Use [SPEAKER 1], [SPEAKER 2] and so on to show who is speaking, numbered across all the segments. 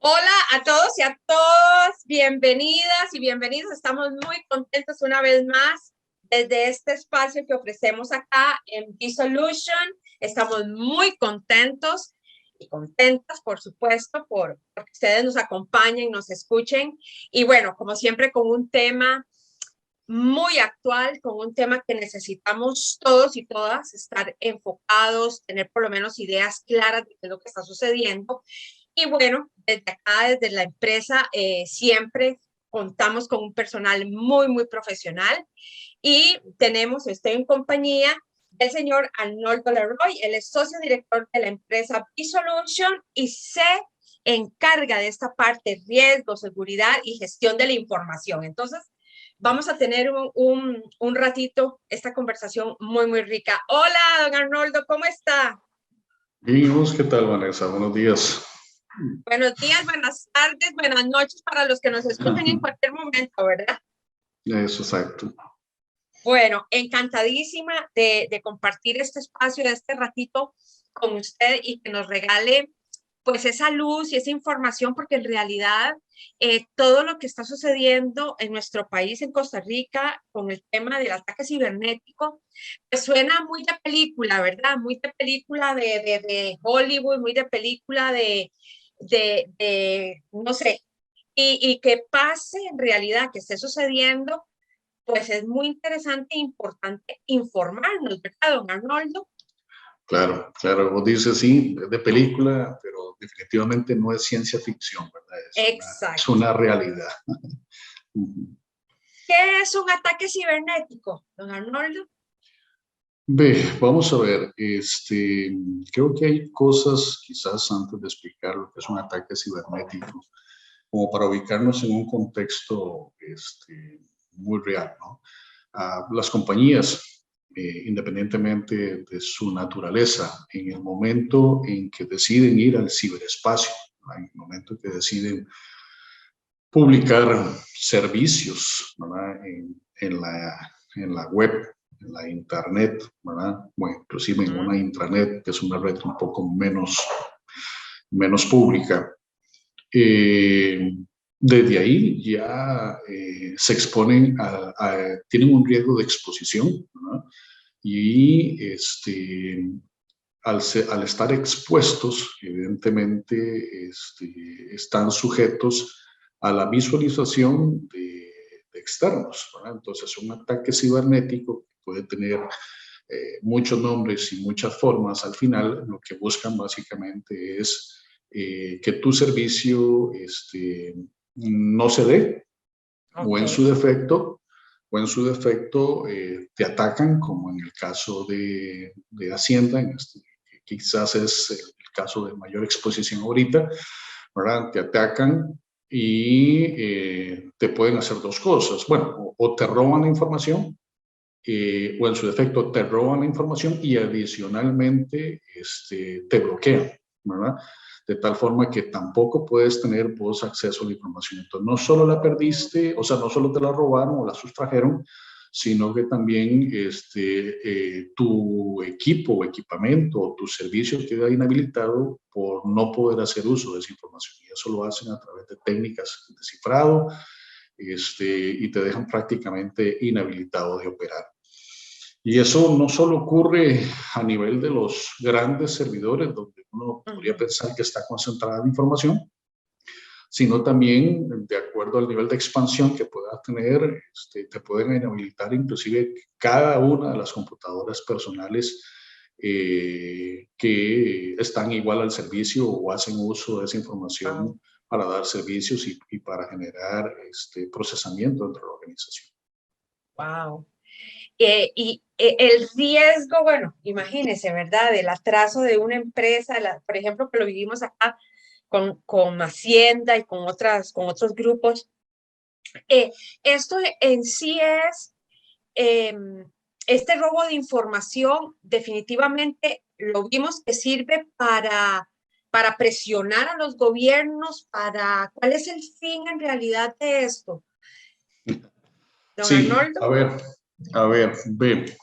[SPEAKER 1] Hola a todos y a todas, bienvenidas y bienvenidos. Estamos muy contentos una vez más desde este espacio que ofrecemos acá en B-Solution. Estamos muy contentos y contentas, por supuesto, porque ustedes nos acompañen, nos escuchen. Y bueno, como siempre, con un tema muy actual, con un tema que necesitamos todos y todas estar enfocados, tener por lo menos ideas claras de qué es lo que está sucediendo. Y bueno, desde acá, desde la empresa, siempre contamos con un personal muy profesional y estoy en compañía del señor Arnoldo Leroy. Él es socio director de la empresa B-Solution y se encarga de esta parte, riesgo, seguridad y gestión de la información. Entonces, vamos a tener un ratito esta conversación muy rica. Hola, don Arnoldo, ¿cómo está?
[SPEAKER 2] Bien, ¿y vos qué tal, Vanessa? Buenos días.
[SPEAKER 1] Buenos días, buenas tardes, buenas noches para los que nos escuchan en cualquier momento, ¿verdad?
[SPEAKER 2] Eso, exacto.
[SPEAKER 1] Bueno, encantadísima de compartir este espacio, de este ratito con usted y que nos regale pues esa luz y esa información, porque en realidad todo lo que está sucediendo en nuestro país, en Costa Rica, con el tema del ataque cibernético, pues suena muy de película, ¿verdad? Muy de película de Hollywood, muy de película no sé, y que pase en realidad, que esté sucediendo, pues es muy interesante e importante informarnos, ¿verdad, don Arnoldo?
[SPEAKER 2] Claro, claro, vos dices sí, es de película, pero definitivamente no es ciencia ficción, ¿verdad? Es
[SPEAKER 1] Exacto.
[SPEAKER 2] una realidad.
[SPEAKER 1] ¿Qué es un ataque cibernético, don Arnoldo?
[SPEAKER 2] Ve, vamos a ver, creo que hay cosas, quizás antes de explicar lo que es un ataque cibernético, como para ubicarnos en un contexto muy real, ¿no? Las compañías, independientemente de su naturaleza, en el momento en que deciden ir al ciberespacio, ¿verdad? En el momento en que deciden publicar servicios, ¿verdad? En la web, en la internet, ¿verdad? Bueno, inclusive en una intranet, que es una red un poco menos pública. Eh, Desde ahí ya se exponen tienen un riesgo de exposición, ¿no? Y al estar expuestos, evidentemente están sujetos a la visualización de externos, ¿verdad? Entonces, un ataque cibernético puede tener muchos nombres y muchas formas. Al final, lo que buscan básicamente es que tu servicio no se dé, o
[SPEAKER 1] Ok.
[SPEAKER 2] en su defecto te atacan, como en el caso de Hacienda, que quizás es el caso de mayor exposición ahorita, ¿verdad? Te atacan y te pueden hacer dos cosas. Bueno, o te roban la información, o en su defecto te roban la información y adicionalmente te bloquean, ¿verdad? De tal forma que tampoco puedes tener vos acceso a la información. Entonces, no solo la perdiste, o sea, no solo te la robaron o la sustrajeron, sino que también tu equipo o equipamiento o tu servicio queda inhabilitado por no poder hacer uso de esa información. Y eso lo hacen a través de técnicas de cifrado, y te dejan prácticamente inhabilitado de operar. Y eso no solo ocurre a nivel de los grandes servidores, donde uno podría pensar que está concentrada la información, sino también de acuerdo al nivel de expansión que puedas tener, te pueden inhabilitar inclusive cada una de las computadoras personales que están igual al servicio o hacen uso de esa
[SPEAKER 1] Wow.
[SPEAKER 2] información para dar servicios y para generar procesamiento dentro de la organización.
[SPEAKER 1] Wow. El riesgo, bueno, imagínese, ¿verdad? El atraso de una empresa, por ejemplo, que lo vivimos acá con Hacienda y con otros grupos. Eh, Esto en sí es, eh, este robo de información definitivamente lo vimos que sirve para presionar a los gobiernos, ¿cuál es el fin en realidad de esto, don
[SPEAKER 2] Sí,
[SPEAKER 1] Arnoldo?
[SPEAKER 2] ve,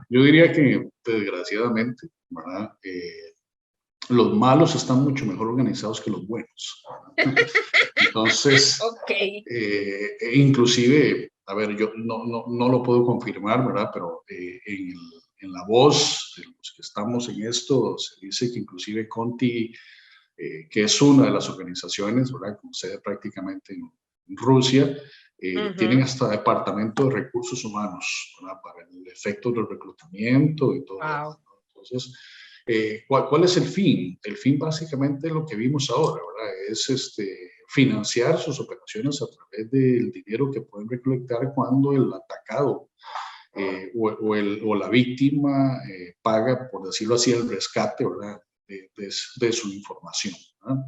[SPEAKER 2] yo diría que desgraciadamente, ¿verdad? los malos están mucho mejor organizados que los buenos. Entonces,
[SPEAKER 1] Okay.
[SPEAKER 2] Inclusive, a ver, yo no lo puedo confirmar, ¿verdad? Pero en la voz de los que estamos en esto, se dice que inclusive Conti, que es una de las organizaciones, ¿verdad? Con sede prácticamente en Rusia, tienen hasta departamento de recursos humanos, ¿verdad? Para el efecto del reclutamiento y todo.
[SPEAKER 1] Wow.
[SPEAKER 2] Entonces, ¿cuál es el fin? El fin básicamente es lo que vimos ahora, ¿verdad? Es financiar sus operaciones a través del dinero que pueden recolectar cuando el atacado o la víctima paga, por decirlo así, el rescate, ¿verdad? De su información, ¿verdad?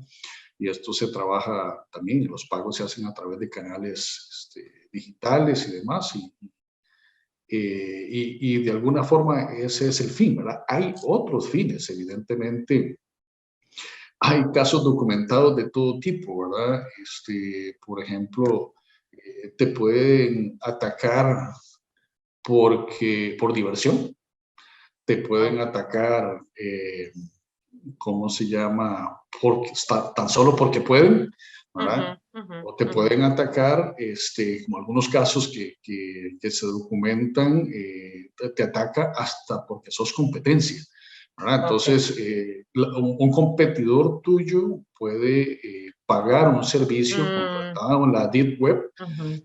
[SPEAKER 2] Y esto se trabaja también, los pagos se hacen a través de canales digitales y demás, y de alguna forma ese es el fin, ¿verdad? Hay otros fines, evidentemente. Hay casos documentados de todo tipo, ¿verdad? Por ejemplo, te pueden atacar por diversión, te pueden atacar, ¿cómo se llama? Tan solo porque pueden, ¿verdad? O te pueden atacar, como algunos casos que se documentan, te ataca hasta porque sos competencia, ¿verdad? Entonces, un competidor tuyo puede pagar un servicio contratado en la Deep Web,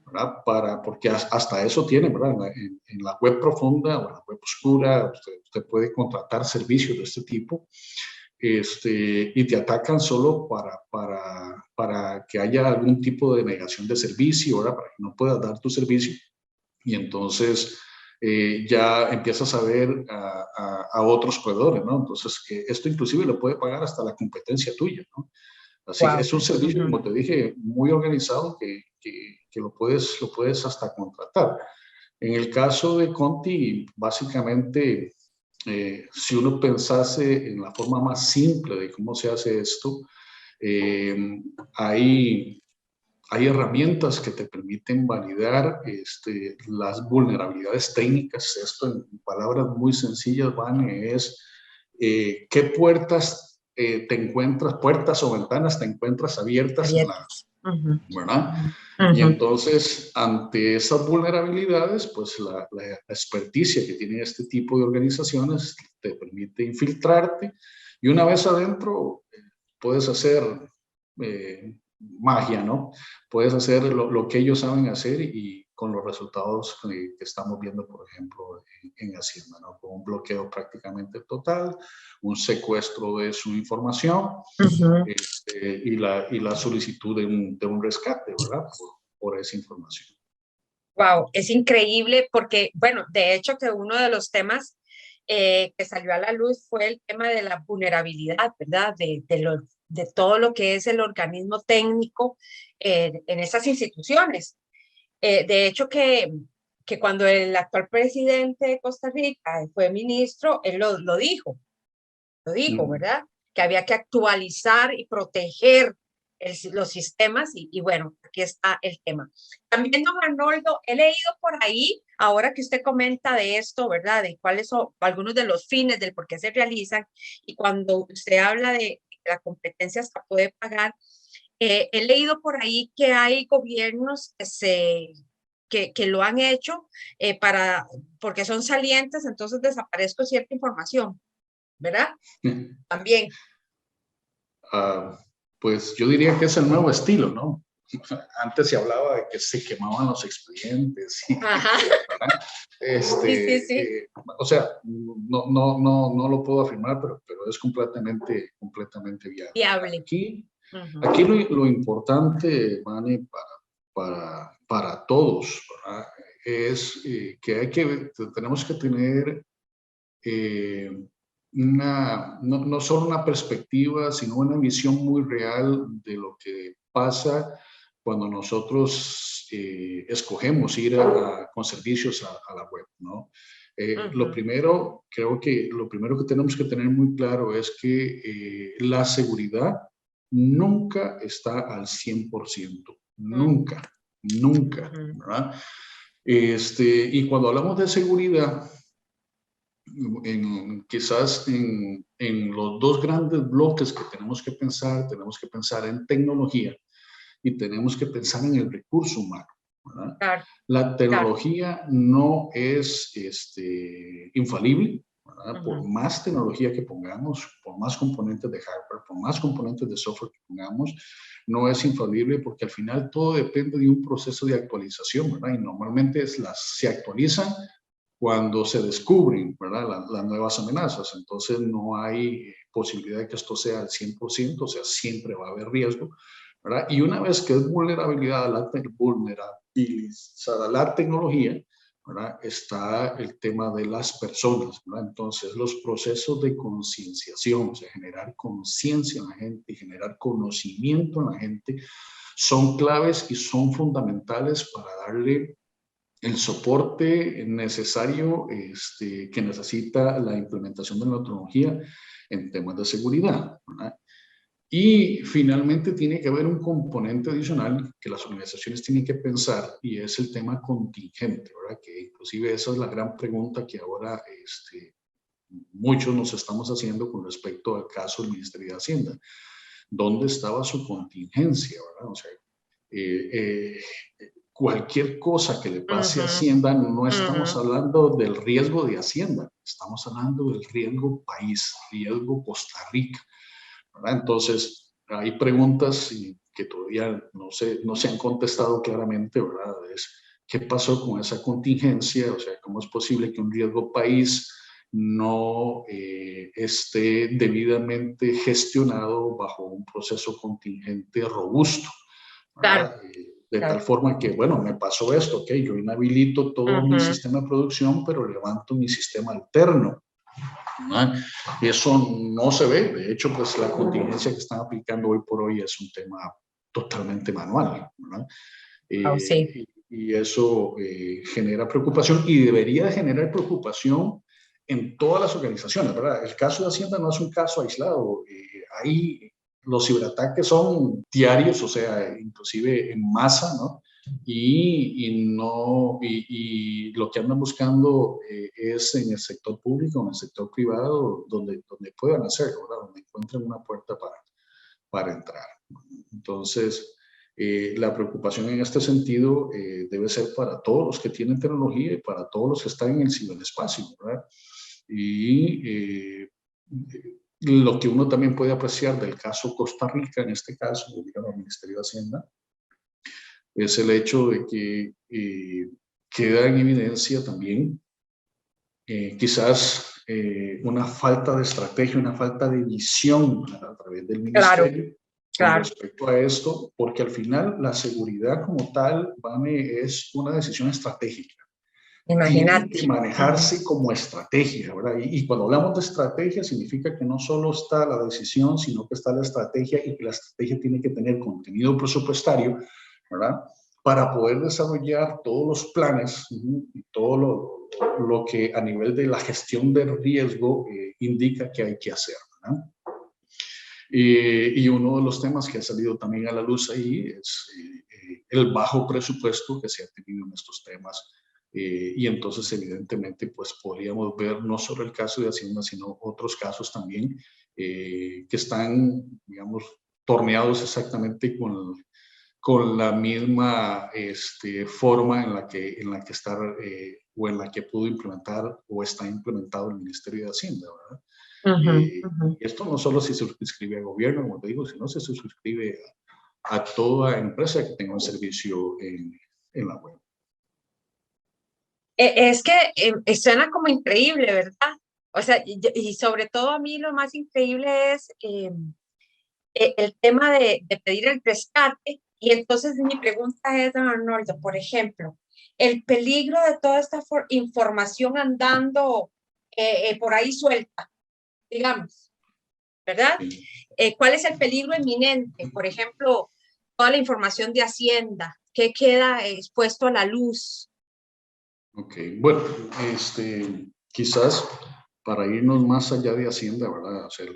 [SPEAKER 2] ¿verdad? Porque hasta eso tiene, ¿verdad? En la web profunda o en la web oscura, usted puede contratar servicios de este tipo, y te atacan solo para que haya algún tipo de negación de servicio, ¿verdad? Para que no puedas dar tu servicio. Y entonces ya empiezas a ver a otros proveedores, ¿no? Entonces, que esto inclusive lo puede pagar hasta la competencia tuya, ¿no? Así que
[SPEAKER 1] Wow.
[SPEAKER 2] es un servicio, como te dije, muy organizado que lo puedes hasta contratar. En el caso de Conti, básicamente, si uno pensase en la forma más simple de cómo se hace esto, hay herramientas que te permiten validar las vulnerabilidades técnicas. Esto en palabras muy sencillas, Van, es qué puertas te encuentras, puertas o ventanas te encuentras abiertas en la, ¿verdad? Y entonces, ante esas vulnerabilidades, pues la experticia que tiene este tipo de organizaciones te permite infiltrarte y una vez adentro puedes hacer magia, ¿no? Puedes hacer lo que ellos saben hacer y con los resultados que estamos viendo, por ejemplo, en Hacienda, ¿no? Con un bloqueo prácticamente total, un secuestro de su información y la solicitud de un rescate, ¿verdad? Por esa información.
[SPEAKER 1] Wow, es increíble porque, bueno, de hecho que uno de los temas que salió a la luz fue el tema de la vulnerabilidad, ¿verdad? De todo lo que es el organismo técnico en esas instituciones. De hecho que cuando el actual presidente de Costa Rica fue ministro, él lo dijo, ¿verdad? Que había que actualizar y proteger los sistemas y bueno, aquí está el tema. También, don Arnoldo, he leído por ahí, ahora que usted comenta de esto, ¿verdad? De cuáles son algunos de los fines del por qué se realizan y cuando usted habla de la competencia hasta puede pagar, he leído por ahí que hay gobiernos que lo han hecho porque son salientes, entonces desaparezco cierta información, ¿verdad? También.
[SPEAKER 2] Pues yo diría que es el nuevo estilo, ¿no? Antes se hablaba de que se quemaban los expedientes.
[SPEAKER 1] Ajá. Sí, sí.
[SPEAKER 2] O sea, no lo puedo afirmar, pero es completamente viable.
[SPEAKER 1] Viable.
[SPEAKER 2] Aquí lo importante, Vane, para todos, ¿verdad? Es que tenemos que tener no solo una perspectiva, sino una visión muy real de lo que pasa cuando nosotros escogemos ir con servicios a la web, ¿no? Creo que lo primero que tenemos que tener muy claro es que la seguridad nunca está al 100%, nunca, ¿verdad? Y cuando hablamos de seguridad, quizás en los dos grandes bloques que tenemos que pensar en tecnología y tenemos que pensar en el recurso humano, ¿verdad?
[SPEAKER 1] Claro,
[SPEAKER 2] La
[SPEAKER 1] claro.
[SPEAKER 2] tecnología no es infalible, ¿verdad? Por
[SPEAKER 1] Ujú.
[SPEAKER 2] más tecnología que pongamos, por más componentes de hardware, por más componentes de software que pongamos, no es infalible porque al final todo depende de un proceso de actualización, ¿verdad? Y normalmente se actualizan cuando se descubren, ¿verdad? Las nuevas amenazas. Entonces no hay posibilidad de que esto sea al 100%, o sea, siempre va a haber riesgo, ¿verdad? Y una vez que es vulnerabilidad a la tecnología, ¿verdad? Está el tema de las personas, ¿verdad? Entonces, los procesos de concienciación, o sea, generar conciencia en la gente y generar conocimiento en la gente son claves y son fundamentales para darle el soporte necesario que necesita la implementación de la tecnología en temas de seguridad, ¿verdad? Y finalmente tiene que haber un componente adicional que las organizaciones tienen que pensar y es el tema contingente, ¿verdad? Que inclusive esa es la gran pregunta que ahora muchos nos estamos haciendo con respecto al caso del Ministerio de Hacienda. ¿Dónde estaba su contingencia, verdad? O sea, eh, cualquier cosa que le pase a
[SPEAKER 1] Ujú,
[SPEAKER 2] Hacienda, no estamos
[SPEAKER 1] ujú.
[SPEAKER 2] hablando del riesgo de Hacienda, estamos hablando del riesgo país, riesgo Costa Rica, ¿verdad? Entonces, hay preguntas que todavía no se han contestado claramente, ¿verdad? Es, ¿qué pasó con esa contingencia? O sea, ¿cómo es posible que un riesgo país no esté debidamente gestionado bajo un proceso contingente robusto,
[SPEAKER 1] Claro,
[SPEAKER 2] ¿verdad? De tal
[SPEAKER 1] claro.
[SPEAKER 2] forma que, bueno, me pasó esto, ok, yo inhabilito todo mi
[SPEAKER 1] Ujú.
[SPEAKER 2] sistema de producción, pero levanto mi sistema alterno, ¿verdad? Eso no se ve. De hecho, pues la contingencia que están aplicando hoy por hoy es un tema totalmente manual, ¿verdad?
[SPEAKER 1] Oh, sí.
[SPEAKER 2] Y eso genera preocupación y debería generar preocupación en todas las organizaciones, ¿verdad? El caso de Hacienda no es un caso aislado. Hay los ciberataques son diarios, o sea, inclusive en masa, ¿no? Y lo que andan buscando es en el sector público, en el sector privado, donde puedan hacerlo, ¿verdad? Donde encuentren una puerta para entrar. Entonces, la preocupación en este sentido debe ser para todos los que tienen tecnología y para todos los que están en el ciberespacio, ¿verdad? Y lo que uno también puede apreciar del caso Costa Rica, en este caso, digamos, el Ministerio de Hacienda, es el hecho de que queda en evidencia también quizás una falta de estrategia, una falta de visión a través del
[SPEAKER 1] Claro,
[SPEAKER 2] ministerio con
[SPEAKER 1] claro.
[SPEAKER 2] respecto a esto, porque al final la seguridad como tal, Vane, es una decisión estratégica. Tiene
[SPEAKER 1] Imagínate.
[SPEAKER 2] que
[SPEAKER 1] Ujú.
[SPEAKER 2] manejarse como estrategia, ¿verdad? Y cuando hablamos de estrategia significa que no solo está la decisión, sino que está la estrategia y que la estrategia tiene que tener contenido presupuestario, ¿verdad? Para poder desarrollar todos los planes y todo lo que a nivel de la gestión del riesgo indica que hay que hacer, ¿verdad? Y uno de los temas que ha salido también a la luz ahí es el bajo presupuesto que se ha tenido en estos temas. Y entonces, evidentemente, pues podríamos ver no solo el caso de Hacienda, sino otros casos también que están, digamos, torneados exactamente con la misma forma en la que está o en la que pudo implementar o está implementado el Ministerio de Hacienda, ¿verdad?
[SPEAKER 1] Ujú, ujú.
[SPEAKER 2] Y esto no solo se suscribe al gobierno, como te digo, sino se suscribe a toda empresa que tenga un servicio en la web.
[SPEAKER 1] Es que suena como increíble, ¿verdad? O sea, y sobre todo a mí lo más increíble es el tema de pedir el rescate. Y entonces mi pregunta es, don Arnoldo, por ejemplo, el peligro de toda esta información andando por ahí suelta, digamos, ¿verdad?
[SPEAKER 2] Sí.
[SPEAKER 1] ¿Cuál es el peligro inminente? Por ejemplo, toda la información de Hacienda, ¿qué queda expuesto a la luz?
[SPEAKER 2] Ok, bueno, quizás para irnos más allá de Hacienda, ¿verdad? O sea,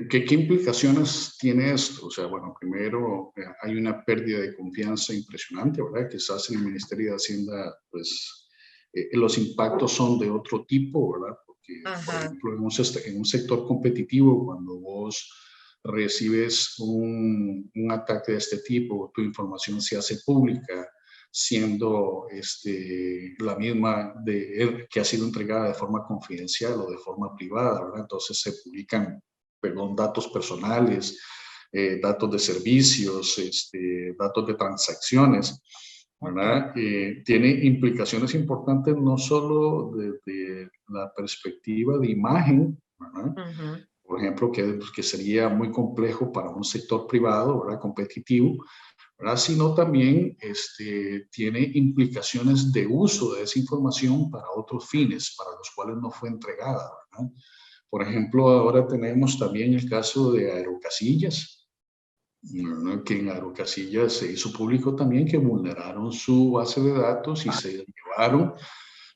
[SPEAKER 2] ¿qué implicaciones tiene esto? O sea, bueno, primero hay una pérdida de confianza impresionante, ¿verdad? Quizás en el Ministerio de Hacienda, pues los impactos son de otro tipo, ¿verdad? Porque, por ejemplo, en un sector competitivo, cuando vos recibes un ataque de este tipo, tu información se hace pública, siendo la misma que ha sido entregada de forma confidencial o de forma privada, ¿verdad? Entonces se publican, perdón, datos personales, datos de servicios, datos de transacciones, ¿verdad? Tiene implicaciones importantes no solo desde la perspectiva de imagen, ¿verdad? Por ejemplo, que sería muy complejo para un sector privado, ¿verdad? Competitivo, ¿verdad? Sino también tiene implicaciones de uso de esa información para otros fines, para los cuales no fue entregada, ¿verdad? Por ejemplo, ahora tenemos también el caso de Aerocasillas, ¿no? Que en Aerocasillas se hizo público también que vulneraron su base de datos y se llevaron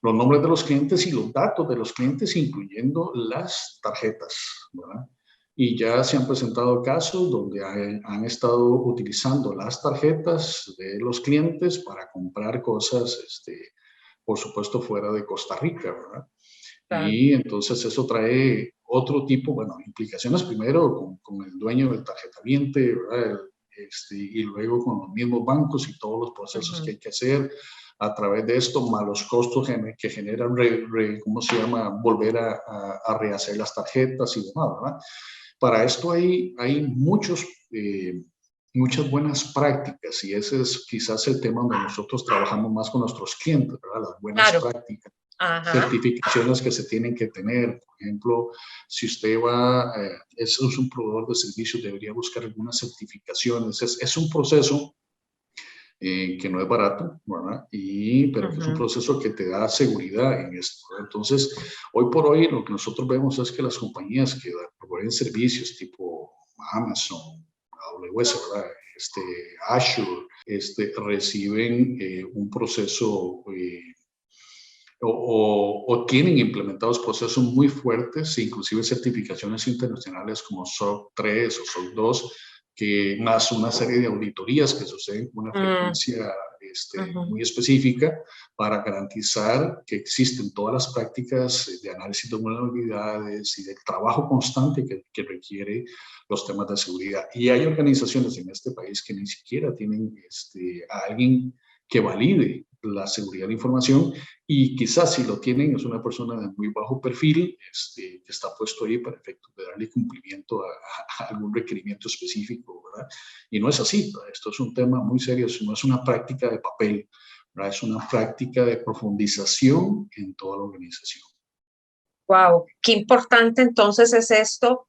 [SPEAKER 2] los nombres de los clientes y los datos de los clientes, incluyendo las tarjetas, ¿verdad? Y ya se han presentado casos donde han estado utilizando las tarjetas de los clientes para comprar cosas, por supuesto, fuera de Costa Rica, ¿verdad? Claro. Y entonces eso trae otro tipo, bueno, implicaciones primero con el dueño del tarjetaviente, ¿verdad? Y luego con los mismos bancos y todos los procesos que hay que hacer a través de esto, más los costos que generan, ¿cómo se llama?, volver a rehacer las tarjetas y demás, ¿verdad? Para esto hay muchas buenas prácticas y ese es quizás el tema donde nosotros trabajamos más con nuestros clientes, ¿verdad? Las buenas prácticas. Certificaciones que se tienen que tener. Por ejemplo, si usted es un proveedor de servicios, debería buscar algunas certificaciones. Es un proceso que no es barato, ¿verdad? Pero que es un proceso que te da seguridad en esto, ¿verdad? Entonces, hoy por hoy lo que nosotros vemos es que las compañías que proveen servicios tipo Amazon, AWS, ¿verdad? Azure, reciben un proceso o tienen implementados procesos muy fuertes, inclusive certificaciones internacionales como SOC 3 o SOC 2, que más una serie de auditorías que suceden con una frecuencia muy específica para garantizar que existen todas las prácticas de análisis de vulnerabilidades y del trabajo constante que requiere los temas de seguridad. Y hay organizaciones en este país que ni siquiera tienen a alguien que valide la seguridad de información y quizás si lo tienen es una persona de muy bajo perfil que está puesto ahí para efectos de darle cumplimiento a algún requerimiento específico, ¿verdad? Y no es así, ¿verdad? Esto es un tema muy serio, no es una práctica de papel, ¿verdad? Es una práctica de profundización en toda la organización.
[SPEAKER 1] Wow, qué importante entonces es esto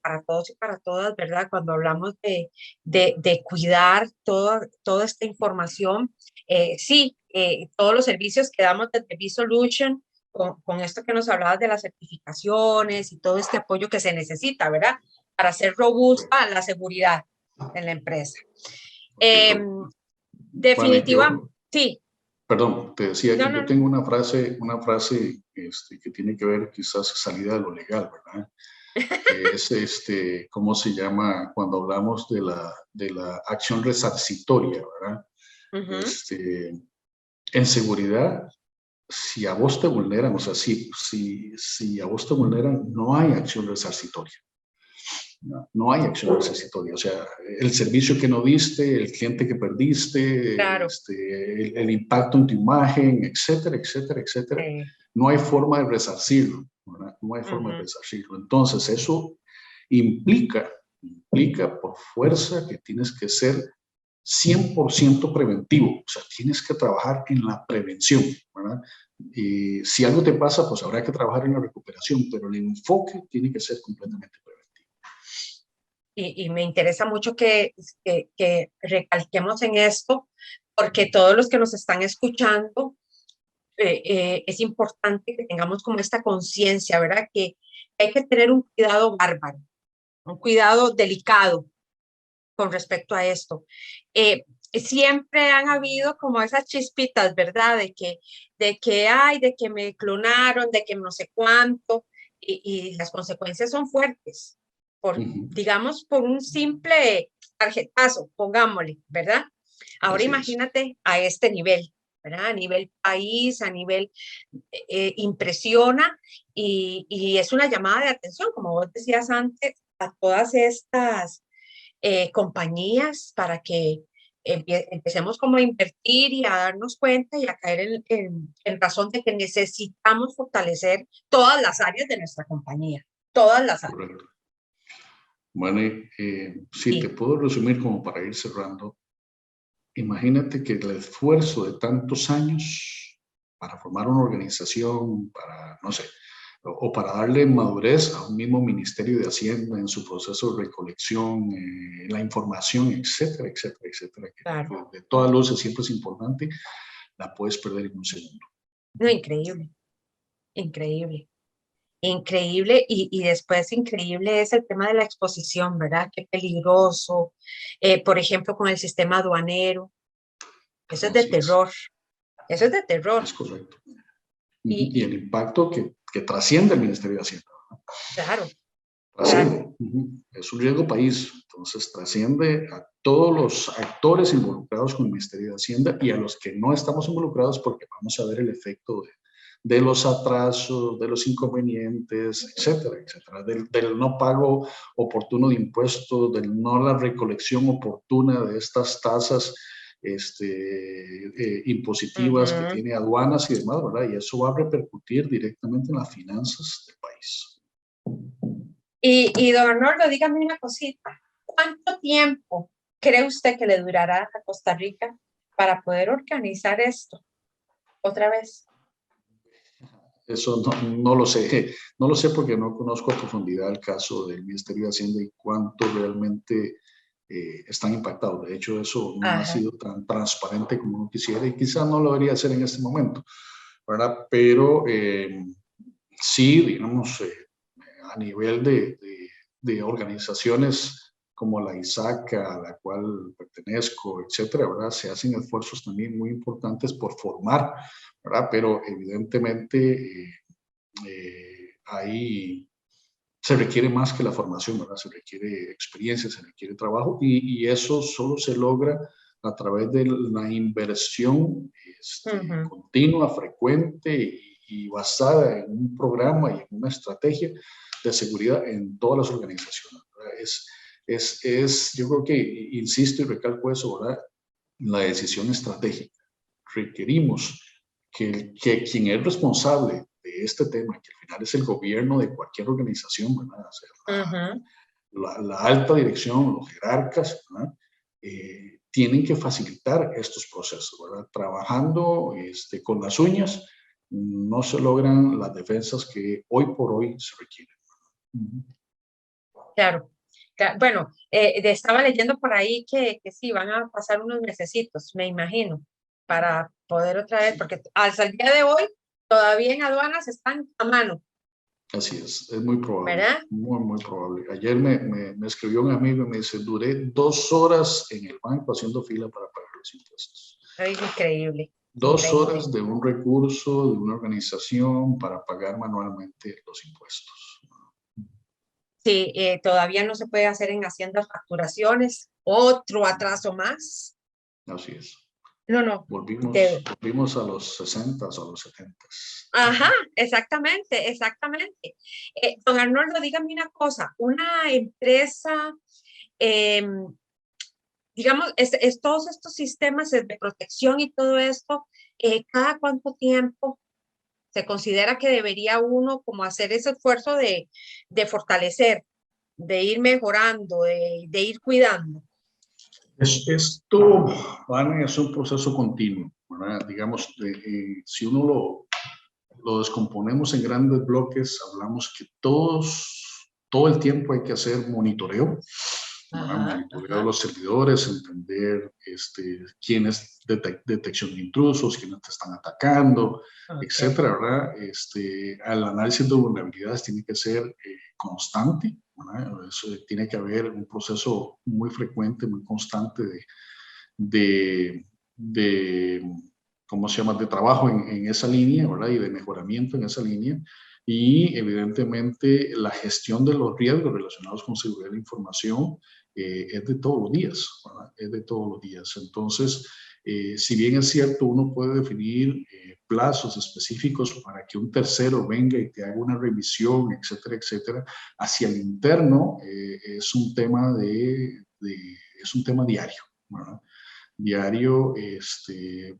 [SPEAKER 1] para todos y para todas, ¿verdad? Cuando hablamos de cuidar toda esta información, sí, todos los servicios que damos desde B-Solution, con esto que nos hablabas de las certificaciones y todo este apoyo que se necesita, ¿verdad? Para ser robusta la seguridad en la empresa. Definitivamente, sí.
[SPEAKER 2] Perdón, te decía que yo tengo una frase que tiene que ver quizás salida de lo legal, ¿verdad? Que es, ¿cómo se llama? Cuando hablamos de la acción resarcitoria, ¿verdad? En seguridad, si a vos te vulneran, o sea, si a vos te vulneran, no hay acción resarcitoria. No hay acción resarcitoria, o sea, el servicio que no diste, el cliente que perdiste, claro. El impacto en tu imagen, etcétera, etcétera, etcétera. No hay forma de resarcirlo, ¿verdad? No hay forma de resarcirlo. Entonces, eso implica por fuerza que tienes que ser 100% preventivo, o sea, tienes que trabajar en la prevención, ¿verdad? Y si algo te pasa, pues habrá que trabajar en la recuperación, pero el enfoque tiene que ser completamente preventivo.
[SPEAKER 1] Y me interesa mucho que recalquemos en esto, porque todos los que nos están escuchando, es importante que tengamos como esta conciencia, ¿verdad? Que hay que tener un cuidado bárbaro, un cuidado delicado con respecto a esto. Siempre han habido como esas chispitas, ¿verdad? De que me clonaron, de que no sé cuánto, y las consecuencias son fuertes. Digamos, por un simple tarjetazo, pongámosle, ¿verdad? Ahora imagínate a este nivel, ¿verdad? A nivel país, a nivel impresiona y es una llamada de atención, como vos decías antes, a todas estas compañías para que empecemos como a invertir y a darnos cuenta y a caer en razón de que necesitamos fortalecer todas las áreas de nuestra compañía, todas las áreas.
[SPEAKER 2] Correcto. Bueno, si te puedo resumir como para ir cerrando, imagínate que el esfuerzo de tantos años para formar una organización, para, no sé, o para darle madurez a un mismo Ministerio de Hacienda en su proceso de recolección, la información, etcétera, etcétera, etcétera, que
[SPEAKER 1] Claro.
[SPEAKER 2] de todas luces siempre es importante, la puedes perder en un segundo.
[SPEAKER 1] No, increíble, increíble. Increíble y después increíble es el tema de la exposición, ¿verdad? Qué peligroso. Por ejemplo, con el sistema aduanero. Eso es de terror. Eso es de terror.
[SPEAKER 2] Es correcto.
[SPEAKER 1] Y
[SPEAKER 2] el impacto que trasciende el Ministerio de Hacienda.
[SPEAKER 1] claro.
[SPEAKER 2] Trasciende. Es un riesgo país. Entonces trasciende a todos los actores involucrados con el Ministerio de Hacienda y a los que no estamos involucrados porque vamos a ver el efecto de los atrasos, de los inconvenientes, etcétera, etcétera, del no pago oportuno de impuestos, del no la recolección oportuna de estas tasas impositivas que tiene aduanas y demás, ¿verdad? Y eso va a repercutir directamente en las finanzas del país.
[SPEAKER 1] Y don Arnoldo, dígame una cosita. ¿Cuánto tiempo cree usted que le durará a Costa Rica para poder organizar esto otra vez?
[SPEAKER 2] Eso no lo sé, no lo sé porque no conozco a profundidad el caso del Ministerio de Hacienda y cuánto realmente están impactados. De hecho, eso no ha sido tan transparente como uno quisiera y quizás no lo debería hacer en este momento, ¿verdad? Pero sí, digamos, a nivel de organizaciones como la ISACA, a la cual pertenezco, etcétera, ¿verdad? Se hacen esfuerzos también muy importantes por formar, ¿verdad? Pero evidentemente ahí se requiere más que la formación, ¿verdad? Se requiere experiencia, se requiere trabajo y eso solo se logra a través de la inversión continua, frecuente y basada en un programa y en una estrategia de seguridad en todas las organizaciones. Yo creo que, insisto y recalco eso, ¿verdad? La decisión estratégica. Requerimos que quien es responsable de este tema, que al final es el gobierno de cualquier organización, ¿verdad? O sea, la alta dirección, los jerarcas, ¿verdad? Tienen que facilitar estos procesos, ¿verdad? Trabajando con las uñas no se logran las defensas que hoy por hoy se requieren.
[SPEAKER 1] Claro. Bueno, estaba leyendo por ahí que sí, van a pasar unos mesecitos, me imagino, para poder otra vez, porque hasta el día de hoy todavía en aduanas están a mano.
[SPEAKER 2] Así es muy probable,
[SPEAKER 1] ¿verdad?
[SPEAKER 2] muy probable. Ayer me escribió un amigo y me dice, duré 2 horas en el banco haciendo fila para pagar los impuestos.
[SPEAKER 1] Ay, increíble.
[SPEAKER 2] 2 horas de un recurso, de una organización para pagar manualmente los impuestos.
[SPEAKER 1] Sí, todavía no se puede hacer en Hacienda facturaciones, otro atraso más.
[SPEAKER 2] Así es.
[SPEAKER 1] No.
[SPEAKER 2] Volvimos a los 60 o a los 70.
[SPEAKER 1] Ajá, exactamente. Don Arnoldo, dígame una cosa, una empresa, digamos, todos estos sistemas de protección y todo esto, ¿cada cuánto tiempo se considera que debería uno como hacer ese esfuerzo de fortalecer, de ir mejorando, de ir cuidando?
[SPEAKER 2] Esto, Vane, es un proceso continuo, ¿verdad? Digamos, si uno lo descomponemos en grandes bloques, hablamos que todo el tiempo hay que hacer monitoreo, monitoreo de los servidores, entender quién es detección de intrusos, quiénes te están atacando, etcétera, ¿verdad? El análisis de vulnerabilidades tiene que ser constante, ¿verdad? Eso tiene que haber un proceso muy frecuente, muy constante de ¿cómo se llama?, de trabajo en esa línea, ¿verdad? Y de mejoramiento en esa línea. Y evidentemente la gestión de los riesgos relacionados con seguridad de la información es de todos los días, ¿verdad? Es de todos los días. Entonces, Si bien es cierto, uno puede definir plazos específicos para que un tercero venga y te haga una revisión, etcétera, etcétera, hacia el interno es un tema es un tema diario, ¿verdad? Diario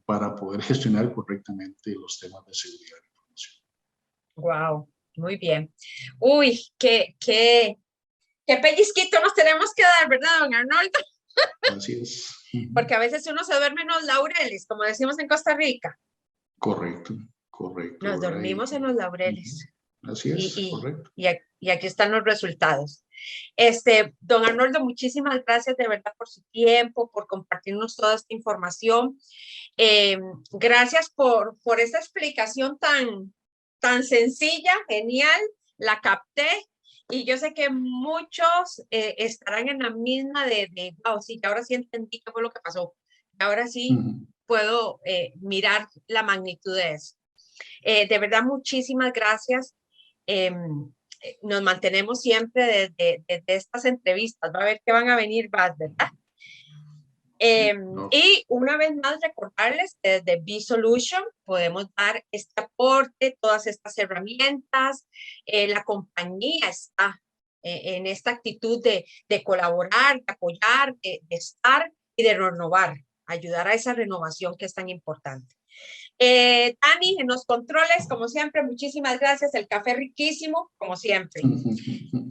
[SPEAKER 2] para poder gestionar correctamente los temas de seguridad de información.
[SPEAKER 1] Wow, muy bien. Uy, qué pellizquito nos tenemos que dar, ¿verdad, don Arnoldo?
[SPEAKER 2] Así es.
[SPEAKER 1] Porque a veces uno se duerme en los laureles, como decimos en Costa Rica.
[SPEAKER 2] Correcto, correcto.
[SPEAKER 1] Nos dormimos en los laureles.
[SPEAKER 2] Así es, correcto.
[SPEAKER 1] Y aquí están los resultados. Don Arnoldo, muchísimas gracias de verdad por su tiempo, por compartirnos toda esta información. Gracias por esta explicación tan sencilla, genial, la capté. Y yo sé que muchos estarán en la misma wow, sí, ahora sí entendí qué fue lo que pasó. Ahora sí puedo mirar la magnitud de eso. De verdad, muchísimas gracias. Nos mantenemos siempre desde estas entrevistas. Va a ver que van a venir más, ¿verdad? Y una vez más recordarles que desde B-Solution podemos dar este aporte, todas estas herramientas. La compañía está en esta actitud de colaborar, de apoyar, de estar y de renovar, ayudar a esa renovación que es tan importante. Dani, en los controles, como siempre, muchísimas gracias. El café riquísimo, como siempre.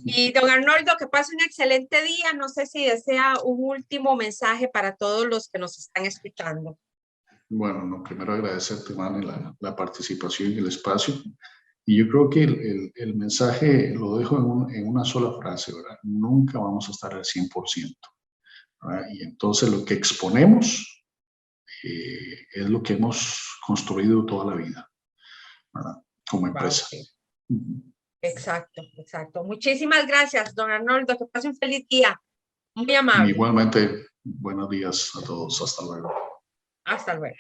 [SPEAKER 1] Y don Arnoldo, que pase un excelente día. No sé si desea un último mensaje para todos los que nos están escuchando.
[SPEAKER 2] Bueno, no, primero agradecerte, Manny, la participación y el espacio. Y yo creo que el mensaje lo dejo en una sola frase, ¿verdad? Nunca vamos a estar al 100%, ¿verdad? Y entonces lo que exponemos es lo que hemos construido toda la vida, ¿verdad? Como empresa.
[SPEAKER 1] Sí. Exacto, exacto. Muchísimas gracias, don Arnoldo. Que pase un feliz día. Muy amable.
[SPEAKER 2] Igualmente, buenos días a todos. Hasta luego.
[SPEAKER 1] Hasta luego.